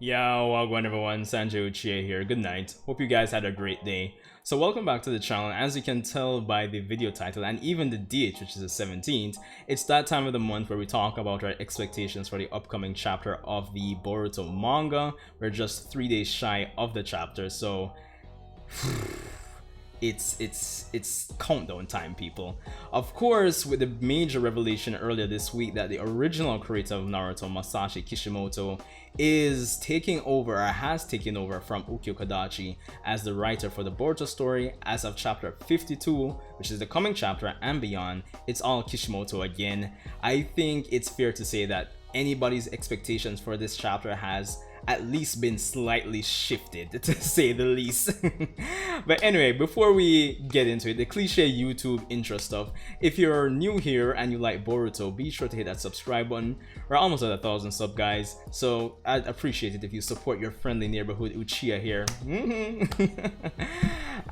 Yo, wagwan everyone, Sanjay Uchiha here. Good night. Hope you guys had a great day. So welcome back to the channel. As you can tell by the video title and even the date, which is the 17th, it's that time of the month where we talk about our expectations for the upcoming chapter of the Boruto manga. We're just 3 days shy of the chapter, so it's countdown time, people. Of course, with the major revelation earlier this week that the original creator of Naruto, Masashi Kishimoto, is taking over or has taken over from Uchiha as the writer for the Boruto story as of chapter 52, which is the coming chapter and beyond. It's all Kishimoto again. I think it's fair to say that anybody's expectations for this chapter has at least been slightly shifted, to say the least. But anyway, before we get into it, the cliche YouTube intro stuff. If you're new here and you like Boruto, be sure to hit that subscribe button. We're almost at 1,000 sub, guys, so I'd appreciate it if you support your friendly neighborhood Uchiha here.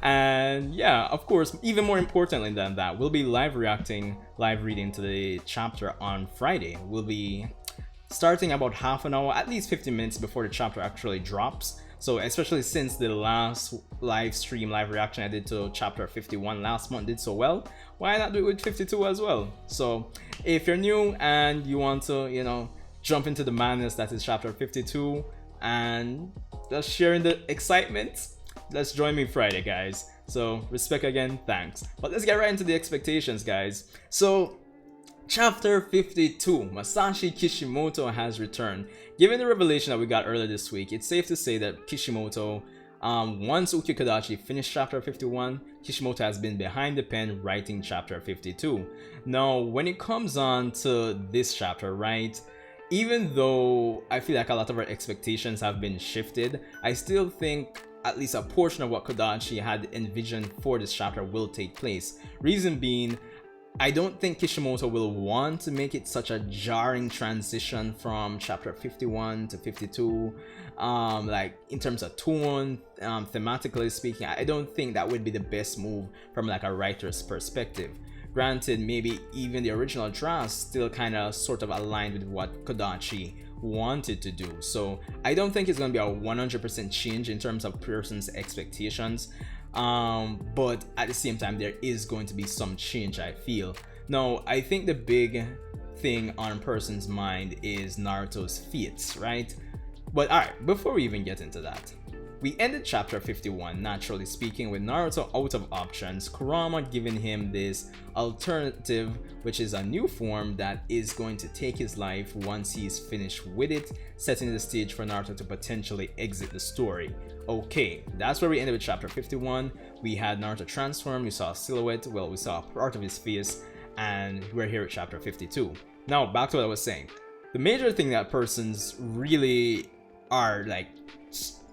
And yeah, of course, even more importantly than that, we'll be live reading to the chapter on Friday. We'll be starting about half an hour, at least 15 minutes before the chapter actually drops. So especially since the last live reaction I did to chapter 51 last month did so well, why not do it with 52 as well? So if you're new and you want to, you know, jump into the madness that is chapter 52 and just sharing the excitement, let's join me Friday, guys. So respect again, thanks. But let's get right into the expectations, guys. So Chapter 52, Masashi Kishimoto has returned. Given the revelation that we got earlier this week, it's safe to say that Kishimoto, once Uchiha finished chapter 51, Kishimoto has been behind the pen writing chapter 52. Now, when it comes on to this chapter, right, even though I feel like a lot of our expectations have been shifted, I still think at least a portion of what Kodachi had envisioned for this chapter will take place. Reason being, I don't think Kishimoto will want to make it such a jarring transition from chapter 51 to 52, like in terms of tone, thematically speaking. I don't think that would be the best move from like a writer's perspective. Granted, maybe even the original draft still kind of sort of aligned with what Kodachi wanted to do. So I don't think it's going to be a 100% change in terms of person's expectations. But at the same time, there is going to be some change, I feel. Now, I think the big thing on a person's mind is Naruto's feats, right? But alright, before we even get into that, we ended chapter 51, naturally speaking, with Naruto out of options, Kurama giving him this alternative, which is a new form that is going to take his life once he's finished with it, setting the stage for Naruto to potentially exit the story. Okay, that's where we ended with chapter 51. We had Naruto transform, we saw a silhouette, well, we saw a part of his face, and we're here at chapter 52. Now, back to what I was saying. The major thing that persons really are like,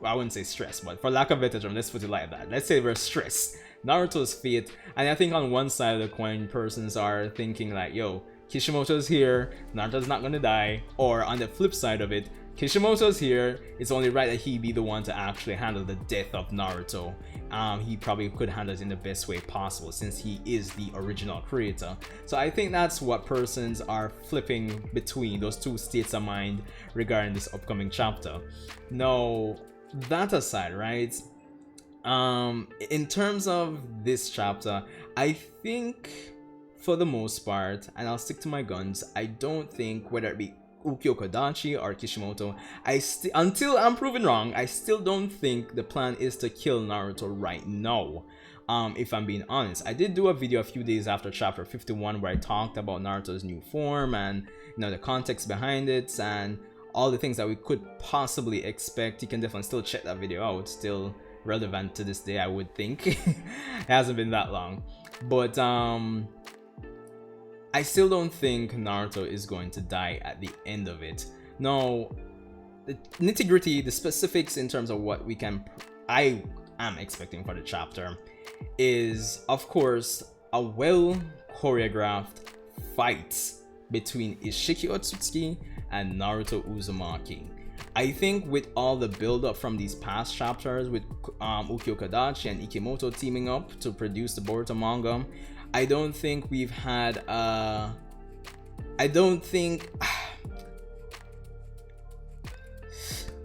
I wouldn't say stressed, but for lack of a better term, let's put it like that. Let's say we're stressed. Naruto's fate, and I think on one side of the coin, persons are thinking like, yo, Kishimoto's here, Naruto's not gonna die. Or on the flip side of it, Kishimoto's here, it's only right that he be the one to actually handle the death of Naruto. He probably could handle it in the best way possible since he is the original creator. So I think that's what persons are flipping between, those two states of mind regarding this upcoming chapter. Now, that aside, right, in terms of this chapter, I think for the most part, and I'll stick to my guns, I don't think whether it be Uchiha or Kishimoto, until I'm proven wrong, I still don't think the plan is to kill Naruto right now. If I'm being honest, I did do a video a few days after chapter 51 where I talked about Naruto's new form and, you know, the context behind it and all the things that we could possibly expect. You can definitely still check that video out, still relevant to this day, I would think. It hasn't been that long, but I still don't think Naruto is going to die at the end of it. Now, the nitty-gritty, the specifics in terms of what I am expecting for the chapter is, of course, a well choreographed fight between Isshiki Otsutsuki and Naruto Uzumaki. I think with all the build-up from these past chapters with Uchiha and Ikimoto teaming up to produce the Boruto manga, I don't think we've had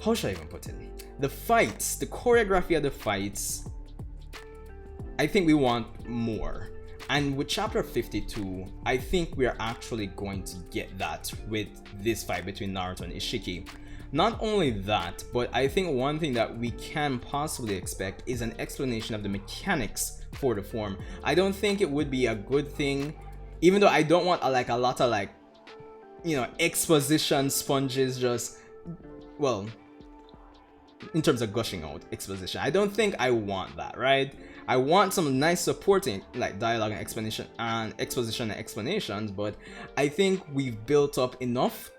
how should I even put it? The fights, the choreography of the fights, I think we want more. And with chapter 52, I think we are actually going to get that with this fight between Naruto and Isshiki. Not only that, but I think one thing that we can possibly expect is an explanation of the mechanics for the form. I don't think it would be a good thing, even though I don't want a lot of exposition sponges just, well, in terms of gushing out exposition. I don't think I want that, right? I want some nice supporting dialogue and exposition and explanations, but I think we've built up enough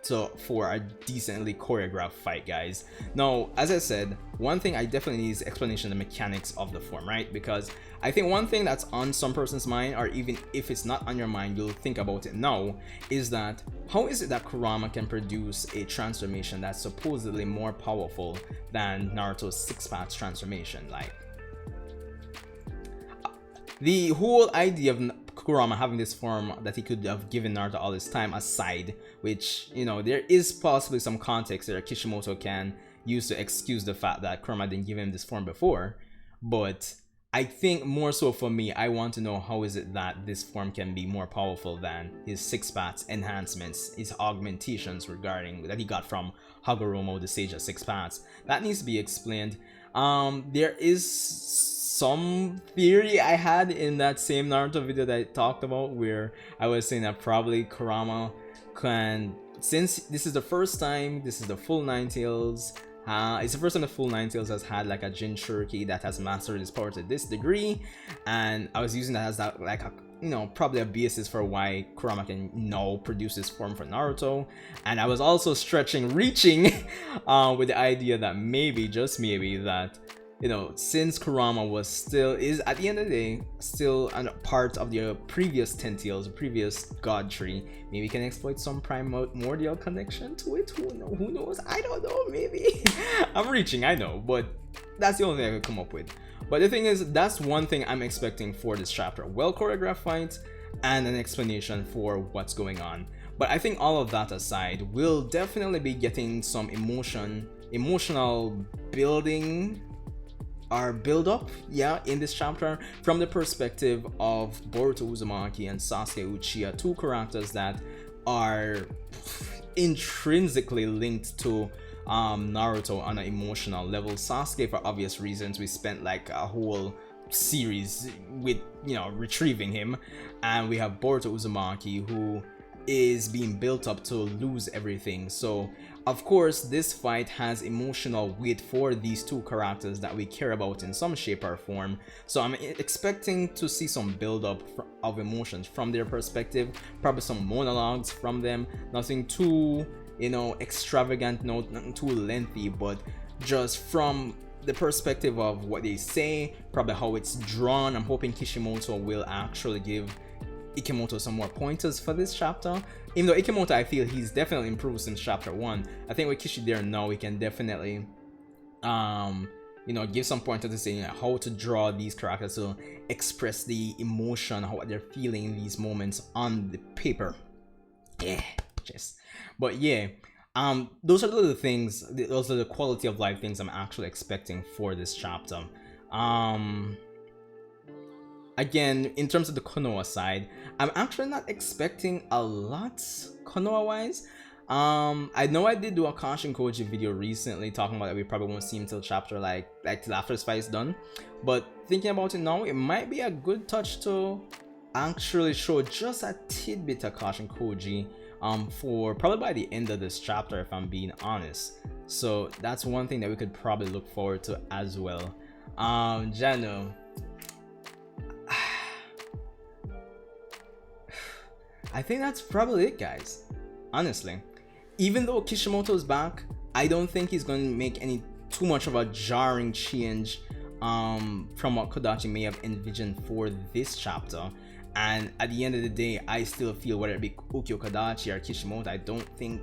for a decently choreographed fight, guys. Now, as I said, one thing I definitely need is explanation of the mechanics of the form, right? Because I think one thing that's on some person's mind, or even if it's not on your mind, you'll think about it now, is that how is it that Kurama can produce a transformation that's supposedly more powerful than Naruto's 6-path transformation? Like, the whole idea of Kurama having this form that he could have given Naruto all this time aside, which, there is possibly some context that Kishimoto can use to excuse the fact that Kurama didn't give him this form before, but I think more so for me, I want to know how is it that this form can be more powerful than his 6-path enhancements, his augmentations regarding that he got from Hagoromo, the Sage of 6 Paths. That needs to be explained. There is some theory I had in that same Naruto video that I talked about, where I was saying that probably Kurama can, since this is the first time, this is the full Nine Tails, it's the first time the full Nine Tails has had like a Jinchuriki that has mastered his power to this degree, and I was using that as that probably a basis for why Kurama can now produce this form for Naruto. And I was also reaching with the idea that maybe, just maybe, that since Kurama is at the end of the day still a part of the previous 10 Tails, the previous god tree, maybe we can exploit some primordial connection to it. Who knows? I don't know, maybe. I'm reaching, I know, but that's the only thing I could come up with. But the thing is, that's one thing I'm expecting for this chapter: well choreographed fights and an explanation for what's going on. But I think all of that aside, we'll definitely be getting some emotional building or build up, in this chapter, from the perspective of Boruto Uzumaki and Sasuke Uchiha, two characters that are intrinsically linked to Naruto on an emotional level. Sasuke, for obvious reasons, we spent like a whole series with retrieving him, and we have Boruto Uzumaki, who is being built up to lose everything. So of course this fight has emotional weight for these two characters that we care about in some shape or form. So I'm expecting to see some build up of emotions from their perspective, probably some monologues from them, nothing too extravagant, nothing too lengthy, but just from the perspective of what they say, probably how it's drawn. I'm hoping Kishimoto will actually give Ikemoto some more pointers for this chapter. Even though Ikemoto, I feel he's definitely improved since chapter 1. I think with Kishi there now, we can definitely give some pointers to say how to draw these characters to express the emotion, how they're feeling in these moments on the paper. But those are the things, those are the quality of life things I'm actually expecting for this chapter. Again, in terms of the Konoha side, I'm actually not expecting a lot Konoha wise. I know I did do a Kashin Koji video recently talking about that we probably won't see him till chapter like till after this fight is done, but thinking about it now, it might be a good touch to actually show just a tidbit of Kashin Koji for probably by the end of this chapter, if I'm being honest. So that's one thing that we could probably look forward to as well. Jano, I think that's probably it, guys. Honestly, even though Kishimoto is back, I don't think he's going to make any too much of a jarring change from what Kodachi may have envisioned for this chapter. And at the end of the day, I still feel, whether it be Ukyo Kodachi or Kishimoto, I don't think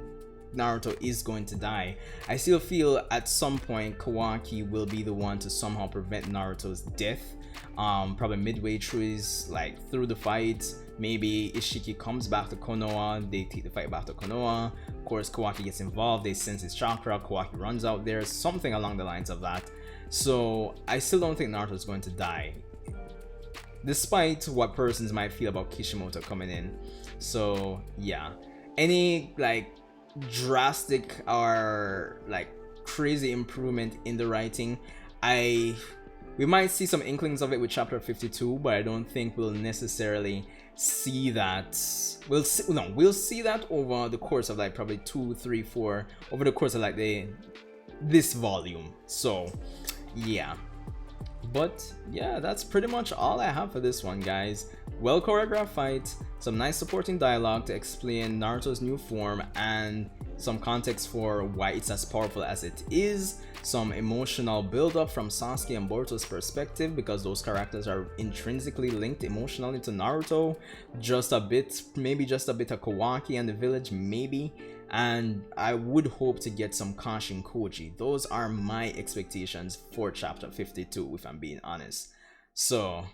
Naruto is going to die. I still feel at some point Kawaki will be the one to somehow prevent Naruto's death, probably midway through his through the fight, Maybe Isshiki comes back to Konoha, they take the fight back to Konoha. Of course, Kawaki gets involved, they sense his chakra, Kawaki runs out there, something along the lines of that. So I still don't think Naruto's going to die, despite what persons might feel about Kishimoto coming in. So yeah, any like drastic or like crazy improvement in the writing, we might see some inklings of it with chapter 52, but I don't think we'll necessarily see that. We'll see that over the course of like probably 2, 3, 4, over the course of like this volume. So yeah, but yeah, that's pretty much all I have for this one, guys. Well choreographed fight, some nice supporting dialogue to explain Naruto's new form and some context for why it's as powerful as it is, some emotional build-up from Sasuke and Boruto's perspective, because those characters are intrinsically linked emotionally to Naruto, just a bit, maybe just a bit of Kawaki and the village, maybe, and I would hope to get some Kashin Koji. Those are my expectations for chapter 52, if I'm being honest. So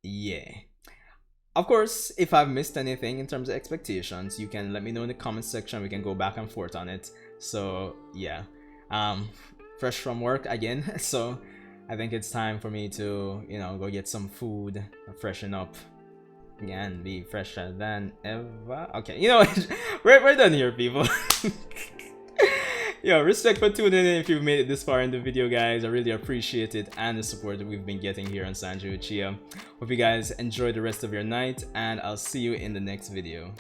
yeah. Of course, if I've missed anything in terms of expectations, you can let me know in the comment section. We can go back and forth on it. So yeah, fresh from work again, so I think it's time for me to, you know, go get some food, freshen up, and be fresher than ever. Okay, you know what? we're done here, people. Yo, respect for tuning in if you've made it this far in the video, guys. I really appreciate it and the support that we've been getting here on Sanju Uchiha. Hope you guys enjoy the rest of your night, and I'll see you in the next video.